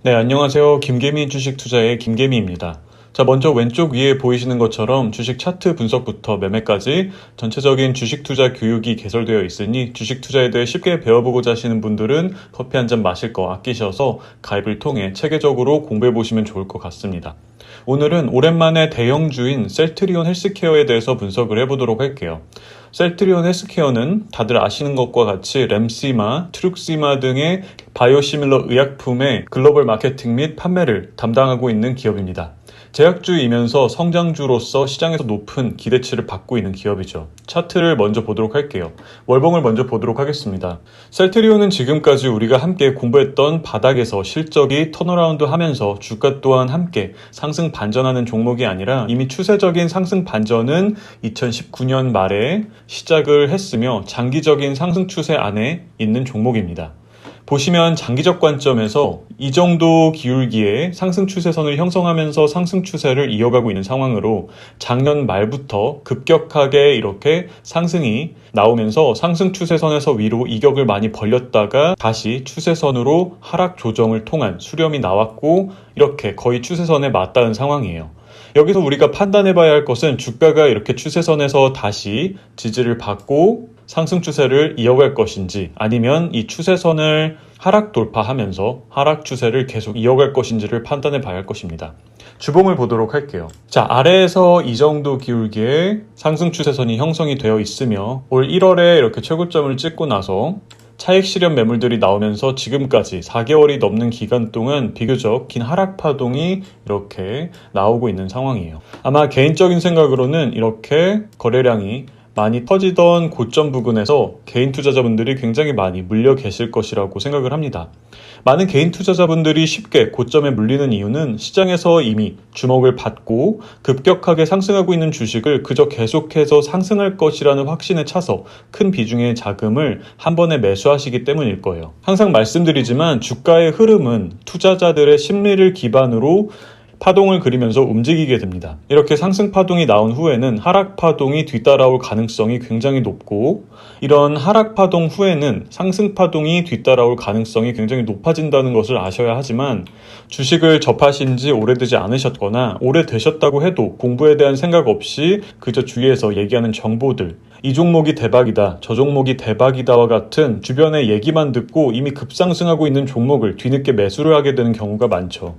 네, 안녕하세요. 김개미 주식 투자의 김개미입니다. 자, 먼저 왼쪽 위에 보이시는 것처럼 주식 차트 분석부터 매매까지 전체적인 주식 투자 교육이 개설되어 있으니 주식 투자에 대해 쉽게 배워보고자 하시는 분들은 커피 한 잔 마실 거 아끼셔서 가입을 통해 체계적으로 공부해 보시면 좋을 것 같습니다. 오늘은 오랜만에 대형주인 셀트리온 헬스케어에 대해서 분석을 해보도록 할게요. 셀트리온 헬스케어는 다들 아시는 것과 같이 램시마, 트룩시마 등의 바이오시밀러 의약품의 글로벌 마케팅 및 판매를 담당하고 있는 기업입니다. 제약주이면서 성장주로서 시장에서 높은 기대치를 받고 있는 기업이죠. 차트를 먼저 보도록 할게요. 월봉을 먼저 보도록 하겠습니다. 셀트리온은 지금까지 우리가 함께 공부했던 바닥에서 실적이 턴어라운드 하면서 주가 또한 함께 상승 반전하는 종목이 아니라 이미 추세적인 상승 반전은 2019년 말에 시작을 했으며 장기적인 상승 추세 안에 있는 종목입니다. 보시면 장기적 관점에서 이 정도 기울기에 상승 추세선을 형성하면서 상승 추세를 이어가고 있는 상황으로 작년 말부터 급격하게 이렇게 상승이 나오면서 상승 추세선에서 위로 이격을 많이 벌렸다가 다시 추세선으로 하락 조정을 통한 수렴이 나왔고 이렇게 거의 추세선에 맞닿은 상황이에요. 여기서 우리가 판단해 봐야 할 것은 주가가 이렇게 추세선에서 다시 지지를 받고 상승 추세를 이어갈 것인지 아니면 이 추세선을 하락 돌파하면서 하락 추세를 계속 이어갈 것인지를 판단해 봐야 할 것입니다. 주봉을 보도록 할게요. 자, 아래에서 이 정도 기울기에 상승 추세선이 형성이 되어 있으며 올 1월에 이렇게 최고점을 찍고 나서 차익 실현 매물들이 나오면서 지금까지 4개월이 넘는 기간 동안 비교적 긴 하락 파동이 이렇게 나오고 있는 상황이에요. 아마 개인적인 생각으로는 이렇게 거래량이 많이 터지던 고점 부근에서 개인 투자자분들이 굉장히 많이 물려 계실 것이라고 생각을 합니다. 많은 개인 투자자분들이 쉽게 고점에 물리는 이유는 시장에서 이미 주목을 받고 급격하게 상승하고 있는 주식을 그저 계속해서 상승할 것이라는 확신에 차서 큰 비중의 자금을 한 번에 매수하시기 때문일 거예요. 항상 말씀드리지만 주가의 흐름은 투자자들의 심리를 기반으로 파동을 그리면서 움직이게 됩니다. 이렇게 상승 파동이 나온 후에는 하락 파동이 뒤따라올 가능성이 굉장히 높고 이런 하락 파동 후에는 상승 파동이 뒤따라올 가능성이 굉장히 높아진다는 것을 아셔야 하지만 주식을 접하신 지 오래되지 않으셨거나 오래되셨다고 해도 공부에 대한 생각 없이 그저 주위에서 얘기하는 정보들 이 종목이 대박이다, 저 종목이 대박이다와 같은 주변의 얘기만 듣고 이미 급상승하고 있는 종목을 뒤늦게 매수를 하게 되는 경우가 많죠.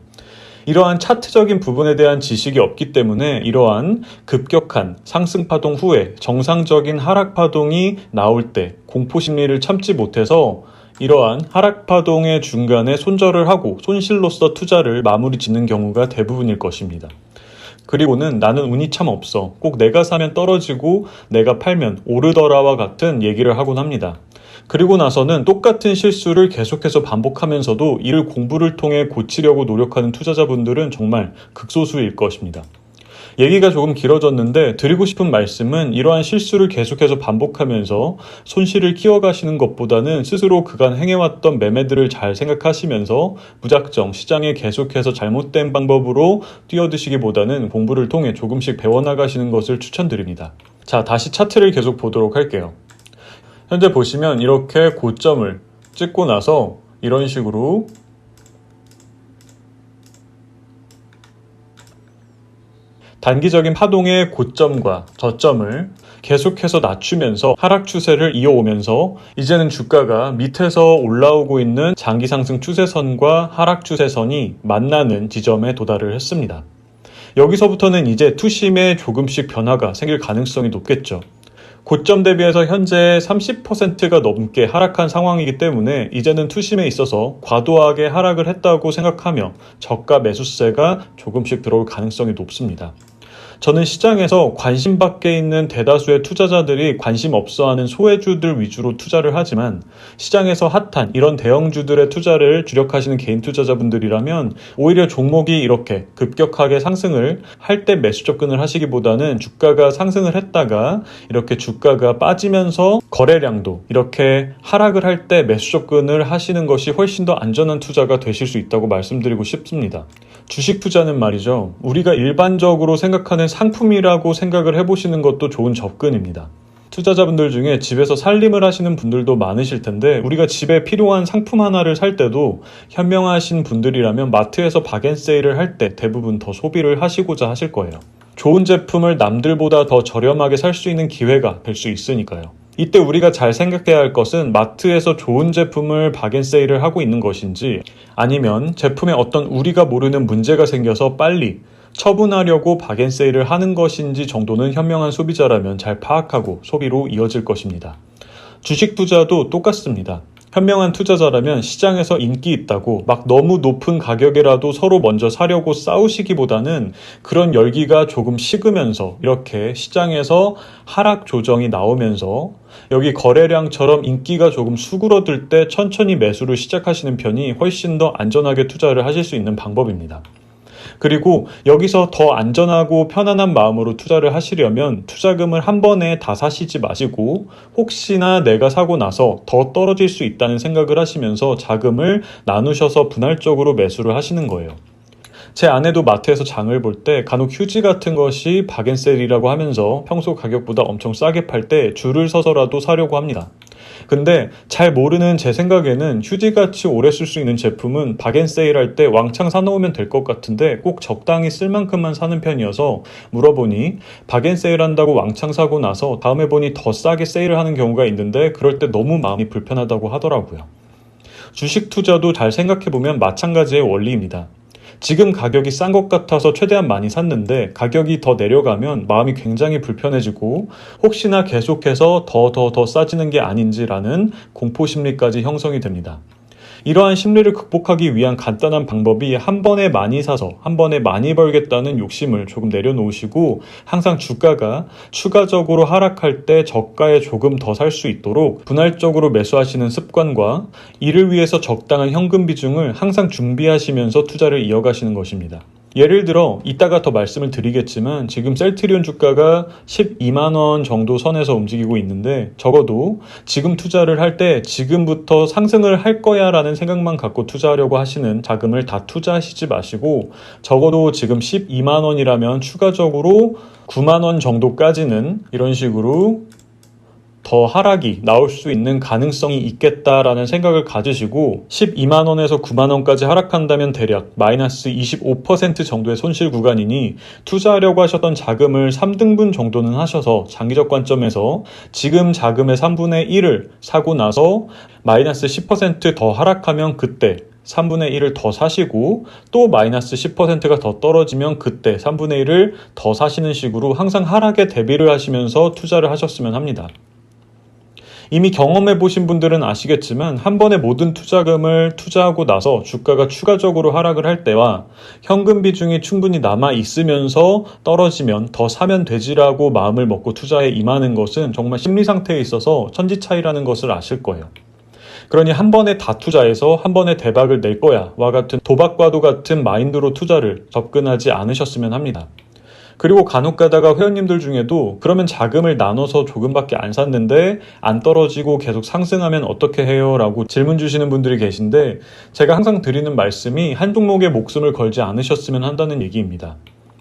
이러한 차트적인 부분에 대한 지식이 없기 때문에 이러한 급격한 상승 파동 후에 정상적인 하락 파동이 나올 때 공포 심리를 참지 못해서 이러한 하락 파동의 중간에 손절을 하고 손실로서 투자를 마무리 짓는 경우가 대부분일 것입니다. 그리고는 나는 운이 참 없어. 꼭 내가 사면 떨어지고 내가 팔면 오르더라와 같은 얘기를 하곤 합니다. 그리고 나서는 똑같은 실수를 계속해서 반복하면서도 이를 공부를 통해 고치려고 노력하는 투자자분들은 정말 극소수일 것입니다. 얘기가 조금 길어졌는데 드리고 싶은 말씀은 이러한 실수를 계속해서 반복하면서 손실을 키워가시는 것보다는 스스로 그간 행해왔던 매매들을 잘 생각하시면서 무작정 시장에 계속해서 잘못된 방법으로 뛰어드시기보다는 공부를 통해 조금씩 배워나가시는 것을 추천드립니다. 자, 다시 차트를 계속 보도록 할게요. 현재 보시면 이렇게 고점을 찍고 나서 이런 식으로 단기적인 파동의 고점과 저점을 계속해서 낮추면서 하락 추세를 이어오면서 이제는 주가가 밑에서 올라오고 있는 장기 상승 추세선과 하락 추세선이 만나는 지점에 도달을 했습니다. 여기서부터는 이제 투심에 조금씩 변화가 생길 가능성이 높겠죠. 고점 대비해서 현재 30%가 넘게 하락한 상황이기 때문에 이제는 투심에 있어서 과도하게 하락을 했다고 생각하며 저가 매수세가 조금씩 들어올 가능성이 높습니다. 저는 시장에서 관심 밖에 있는 대다수의 투자자들이 관심 없어하는 소외주들 위주로 투자를 하지만 시장에서 핫한 이런 대형주들의 투자를 주력하시는 개인 투자자분들이라면 오히려 종목이 이렇게 급격하게 상승을 할 때 매수 접근을 하시기보다는 주가가 상승을 했다가 이렇게 주가가 빠지면서 거래량도 이렇게 하락을 할 때 매수 접근을 하시는 것이 훨씬 더 안전한 투자가 되실 수 있다고 말씀드리고 싶습니다. 주식 투자는 말이죠. 우리가 일반적으로 생각하는 상품이라고 생각을 해보시는 것도 좋은 접근입니다. 투자자분들 중에 집에서 살림을 하시는 분들도 많으실 텐데 우리가 집에 필요한 상품 하나를 살 때도 현명하신 분들이라면 마트에서 박앤세일을 할 때 대부분 더 소비를 하시고자 하실 거예요. 좋은 제품을 남들보다 더 저렴하게 살 수 있는 기회가 될 수 있으니까요. 이때 우리가 잘 생각해야 할 것은 마트에서 좋은 제품을 박앤세일을 하고 있는 것인지 아니면 제품에 어떤 우리가 모르는 문제가 생겨서 빨리 처분하려고 박앤세일을 하는 것인지 정도는 현명한 소비자라면 잘 파악하고 소비로 이어질 것입니다. 주식 투자도 똑같습니다. 현명한 투자자라면 시장에서 인기 있다고 막 너무 높은 가격이라도 서로 먼저 사려고 싸우시기보다는 그런 열기가 조금 식으면서 이렇게 시장에서 하락 조정이 나오면서 여기 거래량처럼 인기가 조금 수그러들 때 천천히 매수를 시작하시는 편이 훨씬 더 안전하게 투자를 하실 수 있는 방법입니다. 그리고 여기서 더 안전하고 편안한 마음으로 투자를 하시려면 투자금을 한 번에 다 사시지 마시고 혹시나 내가 사고 나서 더 떨어질 수 있다는 생각을 하시면서 자금을 나누셔서 분할적으로 매수를 하시는 거예요. 제 아내도 마트에서 장을 볼 때 간혹 휴지 같은 것이 박앤세일이라고 하면서 평소 가격보다 엄청 싸게 팔 때 줄을 서서라도 사려고 합니다. 근데 잘 모르는 제 생각에는 휴지같이 오래 쓸 수 있는 제품은 박앤세일 할 때 왕창 사놓으면 될 것 같은데 꼭 적당히 쓸 만큼만 사는 편이어서 물어보니 박앤세일 한다고 왕창 사고 나서 다음에 보니 더 싸게 세일을 하는 경우가 있는데 그럴 때 너무 마음이 불편하다고 하더라고요. 주식 투자도 잘 생각해보면 마찬가지의 원리입니다. 지금 가격이 싼 것 같아서 최대한 많이 샀는데 가격이 더 내려가면 마음이 굉장히 불편해지고 혹시나 계속해서 더 싸지는 게 아닌지라는 공포심리까지 형성이 됩니다. 이러한 심리를 극복하기 위한 간단한 방법이 한 번에 많이 사서 한 번에 많이 벌겠다는 욕심을 조금 내려놓으시고 항상 주가가 추가적으로 하락할 때 저가에 조금 더 살 수 있도록 분할적으로 매수하시는 습관과 이를 위해서 적당한 현금 비중을 항상 준비하시면서 투자를 이어가시는 것입니다. 예를 들어 이따가 더 말씀을 드리겠지만 지금 셀트리온 주가가 12만 원 정도 선에서 움직이고 있는데 적어도 지금 투자를 할 때 지금부터 상승을 할 거야 라는 생각만 갖고 투자하려고 하시는 자금을 다 투자하시지 마시고 적어도 지금 12만 원이라면 추가적으로 9만 원 정도까지는 이런 식으로 더 하락이 나올 수 있는 가능성이 있겠다라는 생각을 가지시고 12만 원에서 9만 원까지 하락한다면 대략 마이너스 25% 정도의 손실 구간이니 투자하려고 하셨던 자금을 3등분 정도는 하셔서 장기적 관점에서 지금 자금의 3분의 1을 사고 나서 마이너스 10% 더 하락하면 그때 3분의 1을 더 사시고 또 마이너스 10%가 더 떨어지면 그때 3분의 1을 더 사시는 식으로 항상 하락에 대비를 하시면서 투자를 하셨으면 합니다. 이미 경험해 보신 분들은 아시겠지만 한 번에 모든 투자금을 투자하고 나서 주가가 추가적으로 하락을 할 때와 현금 비중이 충분히 남아 있으면서 떨어지면 더 사면 되지라고 마음을 먹고 투자에 임하는 것은 정말 심리 상태에 있어서 천지 차이라는 것을 아실 거예요. 그러니 한 번에 다 투자해서 한 번에 대박을 낼 거야 와 같은 도박과도 같은 마인드로 투자를 접근하지 않으셨으면 합니다. 그리고 간혹 가다가 회원님들 중에도 그러면 자금을 나눠서 조금밖에 안 샀는데 안 떨어지고 계속 상승하면 어떻게 해요? 라고 질문 주시는 분들이 계신데 제가 항상 드리는 말씀이 한 종목에 목숨을 걸지 않으셨으면 한다는 얘기입니다.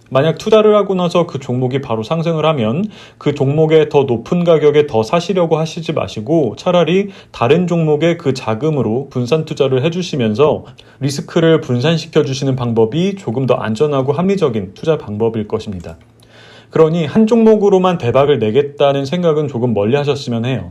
만약 투자를 하고 나서 그 종목이 바로 상승을 하면 그 종목에 더 높은 가격에 더 사시려고 하시지 마시고 차라리 다른 종목에 그 자금으로 분산 투자를 해주시면서 리스크를 분산시켜 주시는 방법이 조금 더 안전하고 합리적인 투자 방법일 것입니다. 그러니 한 종목으로만 대박을 내겠다는 생각은 조금 멀리 하셨으면 해요.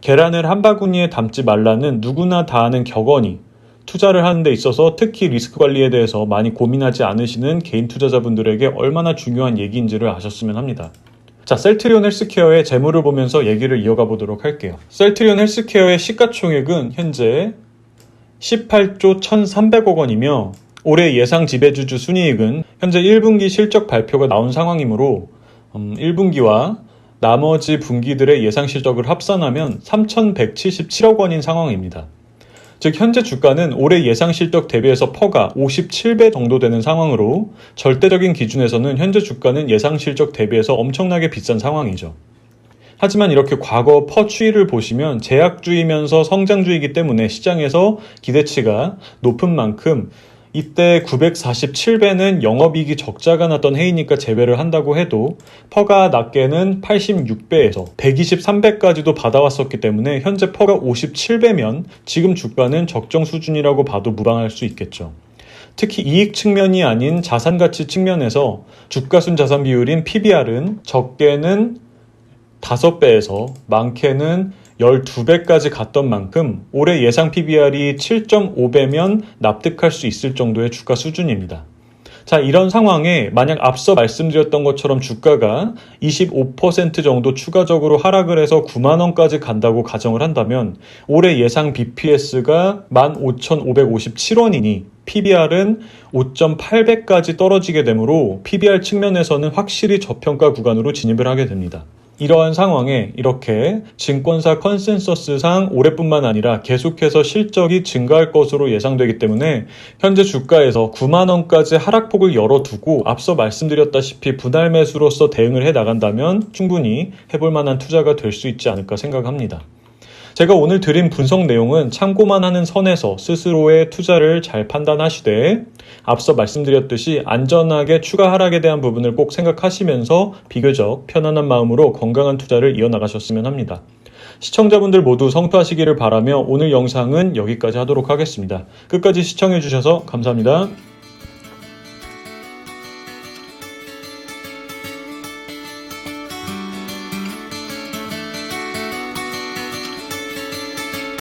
계란을 한 바구니에 담지 말라는 누구나 다 아는 격언이 투자를 하는 데 있어서 특히 리스크 관리에 대해서 많이 고민하지 않으시는 개인 투자자분들에게 얼마나 중요한 얘기인지를 아셨으면 합니다. 자, 셀트리온 헬스케어의 재물을 보면서 얘기를 이어가 보도록 할게요. 셀트리온 헬스케어의 시가총액은 현재 18조 1,300억 원이며 올해 예상 지배주주 순이익은 현재 1분기 실적 발표가 나온 상황이므로 1분기와 나머지 분기들의 예상 실적을 합산하면 3,177억 원인 상황입니다. 즉 현재 주가는 올해 예상 실적 대비해서 퍼가 57배 정도 되는 상황으로 절대적인 기준에서는 현재 주가는 예상 실적 대비해서 엄청나게 비싼 상황이죠. 하지만 이렇게 과거 퍼 추이를 보시면 제약주이면서 성장주이기 때문에 시장에서 기대치가 높은 만큼 이때 947배는 영업이익이 적자가 났던 해이니까 제외를 한다고 해도 퍼가 낮게는 86배에서 123배까지도 받아왔었기 때문에 현재 퍼가 57배면 지금 주가는 적정 수준이라고 봐도 무방할 수 있겠죠. 특히 이익 측면이 아닌 자산가치 측면에서 주가순자산 비율인 PBR은 적게는 5배에서 많게는 12배까지 갔던 만큼 올해 예상 PBR이 7.5배면 납득할 수 있을 정도의 주가 수준입니다. 자, 이런 상황에 만약 앞서 말씀드렸던 것처럼 주가가 25% 정도 추가적으로 하락을 해서 9만원까지 간다고 가정을 한다면 올해 예상 BPS가 15,557원이니 PBR은 5.8배까지 떨어지게 되므로 PBR 측면에서는 확실히 저평가 구간으로 진입을 하게 됩니다. 이러한 상황에 이렇게 증권사 컨센서스상 올해뿐만 아니라 계속해서 실적이 증가할 것으로 예상되기 때문에 현재 주가에서 9만원까지 하락폭을 열어두고 앞서 말씀드렸다시피 분할 매수로서 대응을 해 나간다면 충분히 해볼 만한 투자가 될 수 있지 않을까 생각합니다. 제가 오늘 드린 분석 내용은 참고만 하는 선에서 스스로의 투자를 잘 판단하시되 앞서 말씀드렸듯이 안전하게 추가 하락에 대한 부분을 꼭 생각하시면서 비교적 편안한 마음으로 건강한 투자를 이어나가셨으면 합니다. 시청자분들 모두 성투하시기를 바라며 오늘 영상은 여기까지 하도록 하겠습니다. 끝까지 시청해주셔서 감사합니다.